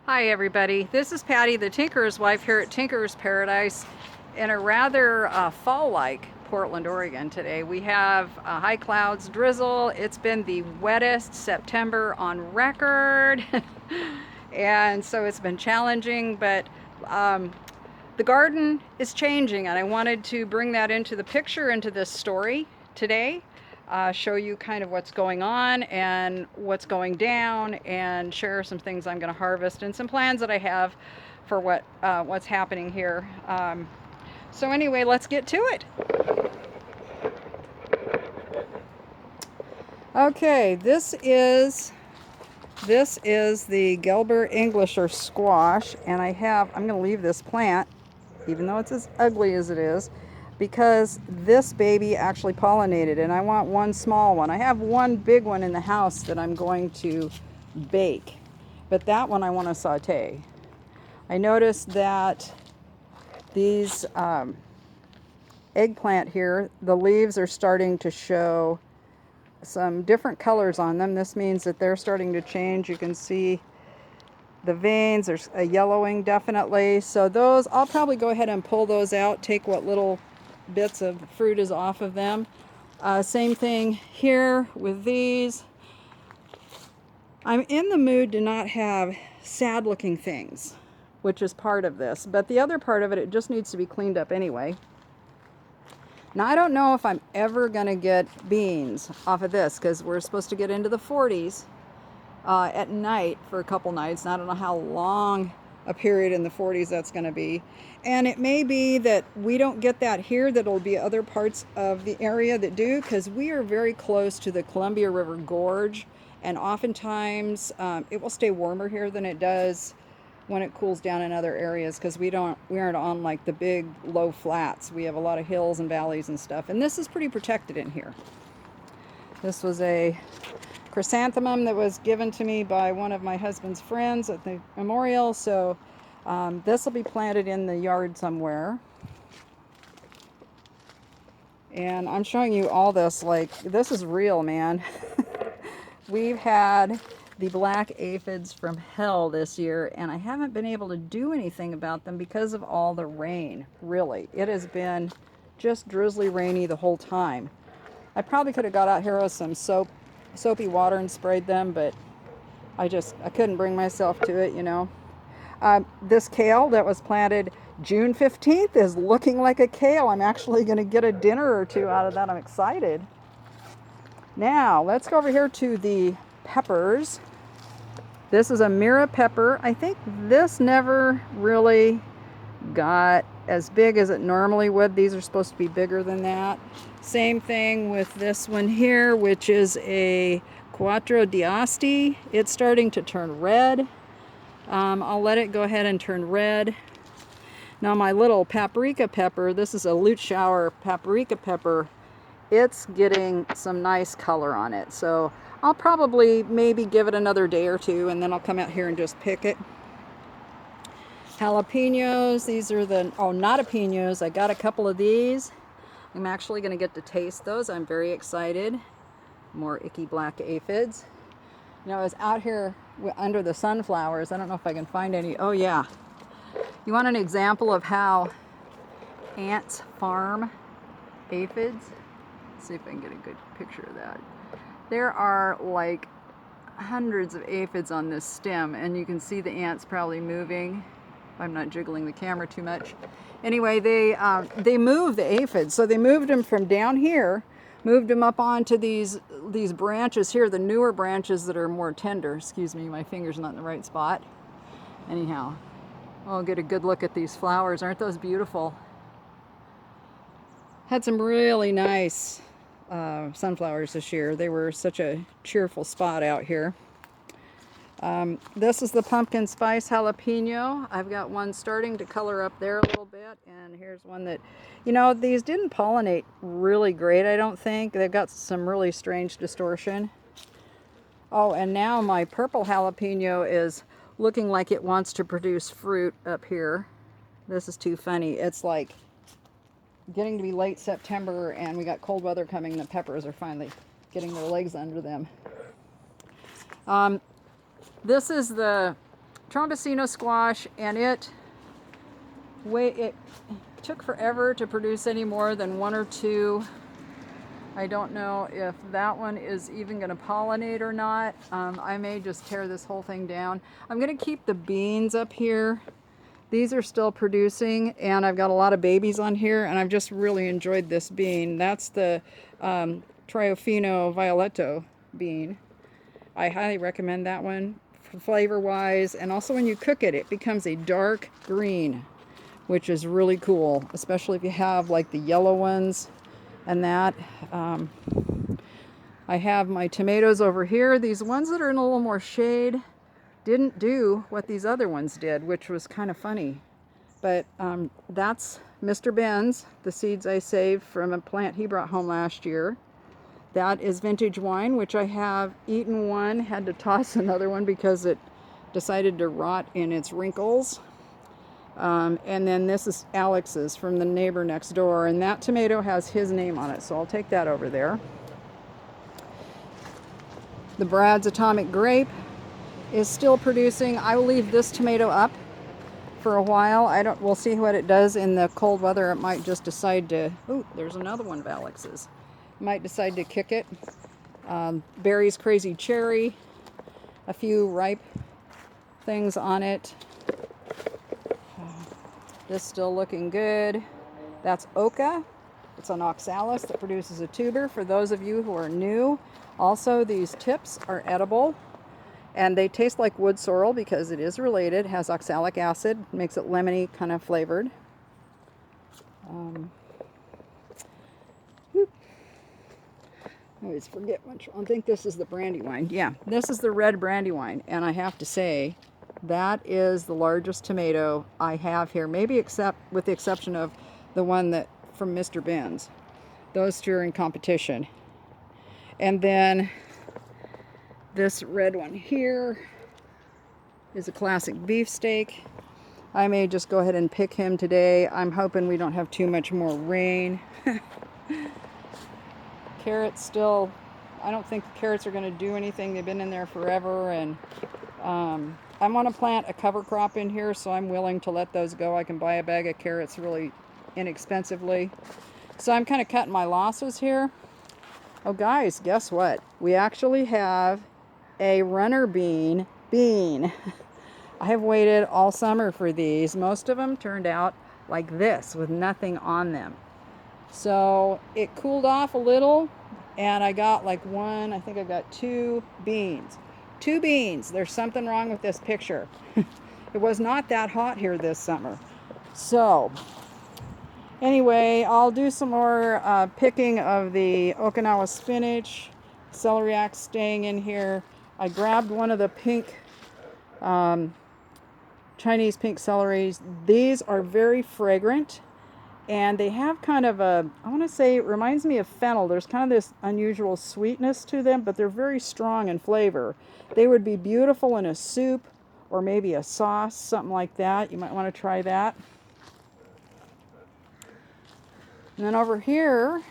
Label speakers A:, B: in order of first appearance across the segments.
A: Hi everybody, this is Patty, the Tinkerer's wife here at Tinkerer's Paradise in a rather fall-like Portland, Oregon today. We have high clouds, drizzle. It's been the wettest September on record and so it's been challenging, but the garden is changing and I wanted to bring that into the picture, into this story today. Show you kind of what's going on and what's going down, and share some things I'm going to harvest and some plans that I have for what's happening here. So anyway, let's get to it. Okay, this is the Gelber Englisher squash, and I'm going to leave this plant, even though it's as ugly as it is, because this baby actually pollinated, and I want one small one. I have one big one in the house that I'm going to bake, but that one I want to saute. I noticed that these eggplant here, the leaves are starting to show some different colors on them. This means that they're starting to change. You can see the veins, there's a yellowing definitely. So those, I'll probably go ahead and pull those out, take what little bits of fruit is off of them. Same thing here with these. I'm in the mood to not have sad looking things, which is part of this, but the other part of it, it just needs to be cleaned up anyway. Now I don't know if I'm ever gonna get beans off of this, because we're supposed to get into the 40s at night for a couple nights, and I don't know how long a period in the 40s that's going to be, and it may be that we don't get that here, that it'll be other parts of the area that do, because we are very close to the Columbia River Gorge, and oftentimes it will stay warmer here than it does when it cools down in other areas, because we aren't on like the big low flats. We have a lot of hills and valleys and stuff, and this is pretty protected in here. This was a chrysanthemum that was given to me by one of my husband's friends at the memorial, so this will be planted in the yard somewhere. And I'm showing you all this, like, this is real, man. We've had the black aphids from hell this year, and I haven't been able to do anything about them because of all the rain. Really, it has been just drizzly rainy the whole time. I probably could have got out here with some soapy water and sprayed them, but I couldn't bring myself to it, you know. This kale that was planted June 15th is looking like a kale. I'm actually going to get a dinner or two out of that. I'm excited. Now let's go over here to the peppers. This is a Mira pepper. I think this never really got as big as it normally would. These are supposed to be bigger than that. Same thing with this one here, which is a Quattro d'Asti. It's starting to turn red. I'll let it go ahead and turn red. Now my little paprika pepper, this is a Lutschauer paprika pepper. It's getting some nice color on it. So I'll probably maybe give it another day or two, and then I'll come out here and just pick it. Jalapenos, these are the, oh, not jalapenos. I got a couple of these. I'm actually going to get to taste those. I'm very excited. More icky black aphids. You know, I was out here under the sunflowers. I don't know if I can find any. Oh yeah. You want an example of how ants farm aphids? Let's see if I can get a good picture of that. There are like hundreds of aphids on this stem, and you can see the ants probably moving. I'm not jiggling the camera too much. Anyway, they move the aphids. So they moved them from down here, moved them up onto these branches here, the newer branches that are more tender. Excuse me, my finger's not in the right spot. Anyhow, I'll get a good look at these flowers. Aren't those beautiful? Had some really nice sunflowers this year. They were such a cheerful spot out here. This is the pumpkin spice jalapeno. I've got one starting to color up there a little bit, and here's one that, you know, these didn't pollinate really great, I don't think. They've got some really strange distortion. Oh, and now my purple jalapeno is looking like it wants to produce fruit up here. This is too funny. It's like getting to be late September, and we got cold weather coming. The peppers are finally getting their legs under them. This is the Trombosino squash, and it took forever to produce any more than 1 or 2. I don't know if that one is even going to pollinate or not. I may just tear this whole thing down. I'm going to keep the beans up here. These are still producing, and I've got a lot of babies on here, and I've just really enjoyed this bean. That's the Triofino Violetto bean. I highly recommend that one flavor-wise, and also when you cook it, it becomes a dark green, which is really cool, especially if you have like the yellow ones and that. I have my tomatoes over here. These ones that are in a little more shade didn't do what these other ones did, which was kind of funny. But that's Mr. Ben's, the seeds I saved from a plant he brought home last year. That is vintage wine, which I have eaten one, had to toss another one because it decided to rot in its wrinkles. And then this is Alex's from the neighbor next door, and that tomato has his name on it, so I'll take that over there. The Brad's Atomic Grape is still producing. I will leave this tomato up for a while. We'll see what it does in the cold weather. It might just decide to, ooh, there's another one of Alex's. Might decide to kick it. Barry's Crazy Cherry, a few ripe things on it. This still looking good. That's Oka. It's an oxalis that produces a tuber. For those of you who are new, also these tips are edible, and they taste like wood sorrel because it is related. It has oxalic acid, makes it lemony kind of flavored. I always forget which one. I think this is the Brandywine. Yeah, this is the red Brandywine, and I have to say that is the largest tomato I have here, maybe with the exception of the one that from Mr. Ben's. Those two are in competition. And then this red one here is a classic beefsteak. I may just go ahead and pick him today. I'm hoping we don't have too much more rain. Carrots still, I don't think the carrots are going to do anything. They've been in there forever, and I want to plant a cover crop in here, so I'm willing to let those go. I can buy a bag of carrots really inexpensively. So I'm kind of cutting my losses here. Oh guys, guess what? We actually have a runner bean. I have waited all summer for these. Most of them turned out like this with nothing on them. So it cooled off a little, and I got like one, I think I got 2 beans. 2 beans. There's something wrong with this picture. It was not that hot here this summer. So anyway, I'll do some more picking of the Okinawa spinach. Celeriac staying in here. I grabbed one of the pink Chinese pink celeries. These are very fragrant, and they have kind of a, I want to say it reminds me of fennel. There's kind of this unusual sweetness to them, but they're very strong in flavor. They would be beautiful in a soup or maybe a sauce, something like that. You might want to try that. And then over here,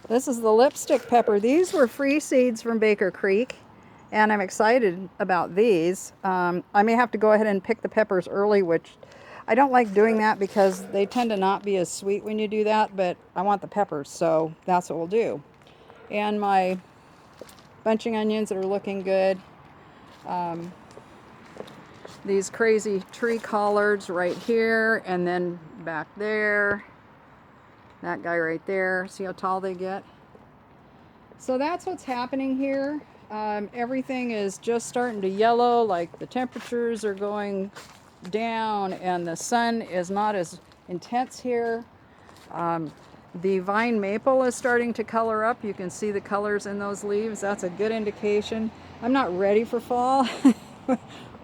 A: this is the lipstick pepper. These were free seeds from Baker Creek, and I'm excited about these. I may have to go ahead and pick the peppers early, which I don't like doing that because they tend to not be as sweet when you do that, but I want the peppers, so that's what we'll do. And my bunching onions that are looking good. These crazy tree collards right here, and then back there. That guy right there. See how tall they get? So that's what's happening here. Everything is just starting to yellow, like the temperatures are going down and the sun is not as intense here. The vine maple is starting to color up. You can see the colors in those leaves. That's a good indication. I'm not ready for fall.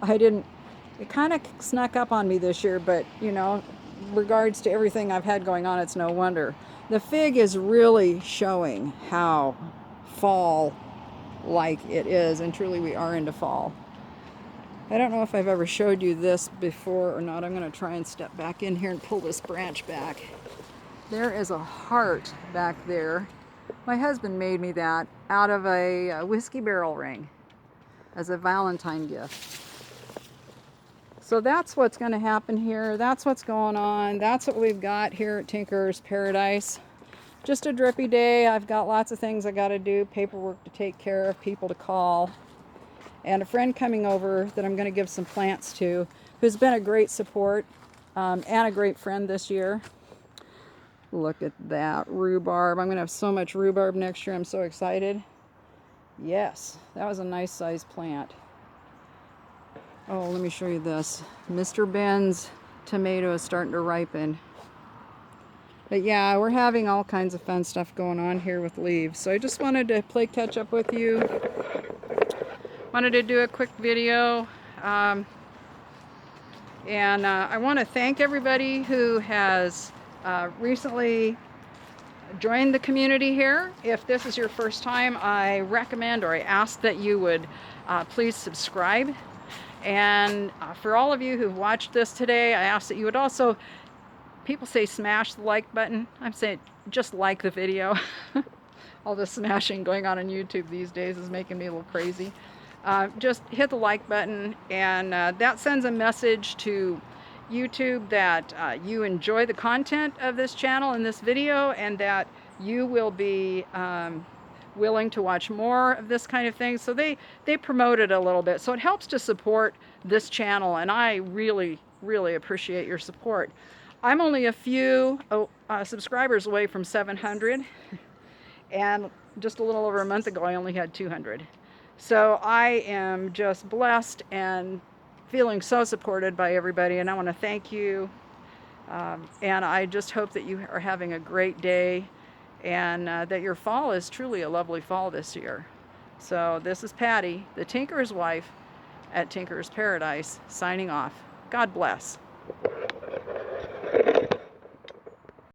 A: It kind of snuck up on me this year, but you know, regards to everything I've had going on, it's no wonder. The fig is really showing how fall-like it is, and truly we are into fall. I don't know if I've ever showed you this before or not. I'm going to try and step back in here and pull this branch back. There is a heart back there. My husband made me that out of a whiskey barrel ring as a Valentine gift. So that's what's going to happen here. That's what's going on. That's what we've got here at Tinker's Paradise. Just a drippy day. I've got lots of things I got to do, paperwork to take care of, people to call, and a friend coming over that I'm going to give some plants to, who's been a great support and a great friend this year. Look at that rhubarb. I'm going to have so much rhubarb next year. I'm so excited. Yes, that was a nice sized plant. Oh, let me show you this. Mr. Ben's tomato is starting to ripen. But yeah, we're having all kinds of fun stuff going on here with leaves. So I just wanted to play catch up with you. Wanted to do a quick video. I want to thank everybody who has recently joined the community here. If this is your first time, I recommend, or I ask that you would please subscribe. And for all of you who've watched this today, I ask that you would also, people say smash the like button. I'm saying just like the video. All the smashing going on YouTube these days is making me a little crazy. Just hit the like button, and that sends a message to YouTube that you enjoy the content of this channel and this video, and that you will be willing to watch more of this kind of thing. So they promote it a little bit, so it helps to support this channel, and I really appreciate your support. I'm only a few subscribers away from 700, and just a little over a month ago I only had 200. So I am just blessed and feeling so supported by everybody, and I want to thank you, and I just hope that you are having a great day, and that your fall is truly a lovely fall this year. So this is Patty, the Tinker's wife at Tinker's Paradise, signing off. God bless.